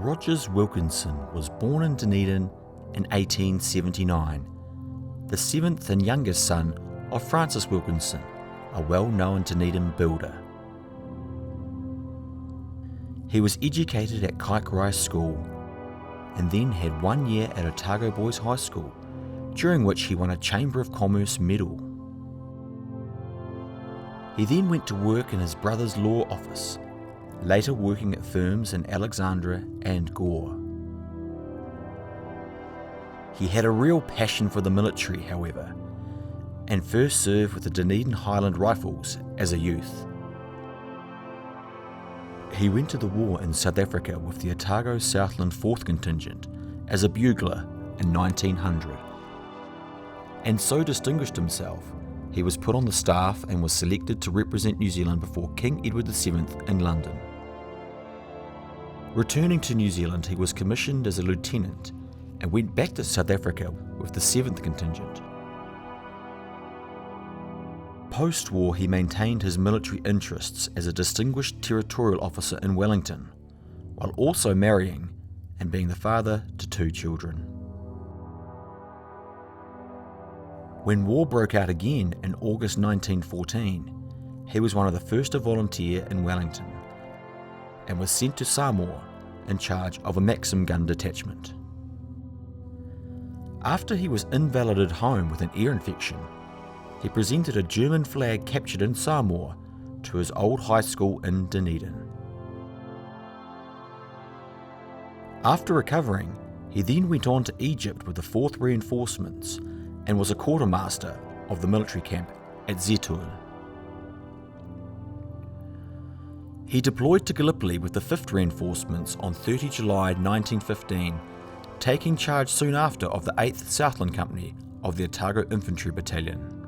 Rogers Wilkinson was born in Dunedin in 1879, the seventh and youngest son of Francis Wilkinson, a well-known Dunedin builder. He was educated at Kaikorai School and then had 1 year at Otago Boys High School, during which he won a Chamber of Commerce medal. He then went to work in his brother's law office, later working at firms in Alexandra and Gore. He had a real passion for the military, however, and first served with the Dunedin Highland Rifles as a youth. He went to the war in South Africa with the Otago Southland 4th Contingent as a bugler in 1900, and so distinguished himself, he was put on the staff and was selected to represent New Zealand before King Edward VII in London. Returning to New Zealand, he was commissioned as a lieutenant and went back to South Africa with the 7th Contingent. Post-war, he maintained his military interests as a distinguished territorial officer in Wellington, while also marrying and being the father to 2 children. When war broke out again in August 1914, he was one of the first to volunteer in Wellington and was sent to Samoa in charge of a Maxim gun detachment. After he was invalided home with an ear infection, he presented a German flag captured in Samoa to his old high school in Dunedin. After recovering, he then went on to Egypt with the 4th Reinforcements and was a quartermaster of the military camp at Zeitoun. He deployed to Gallipoli with the 5th Reinforcements on 30 July 1915, taking charge soon after of the 8th Southland Company of the Otago Infantry Battalion.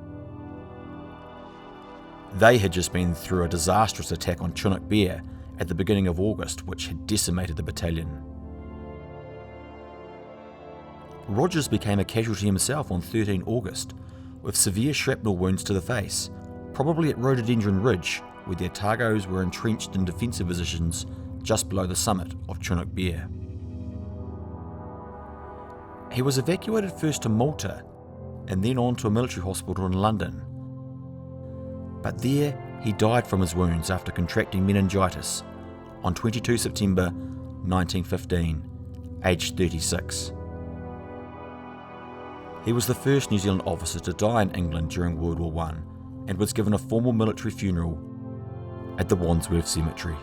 They had just been through a disastrous attack on Chunuk Bair at the beginning of August, which had decimated the battalion. Rogers became a casualty himself on 13 August, with severe shrapnel wounds to the face, probably at Rhododendron Ridge, where the Otagos were entrenched in defensive positions just below the summit of Chunuk Bair. He was evacuated first to Malta and then on to a military hospital in London. But there he died from his wounds after contracting meningitis on 22 September 1915, aged 36. He was the first New Zealand officer to die in England during World War I and was given a formal military funeral at the Wandsworth Cemetery.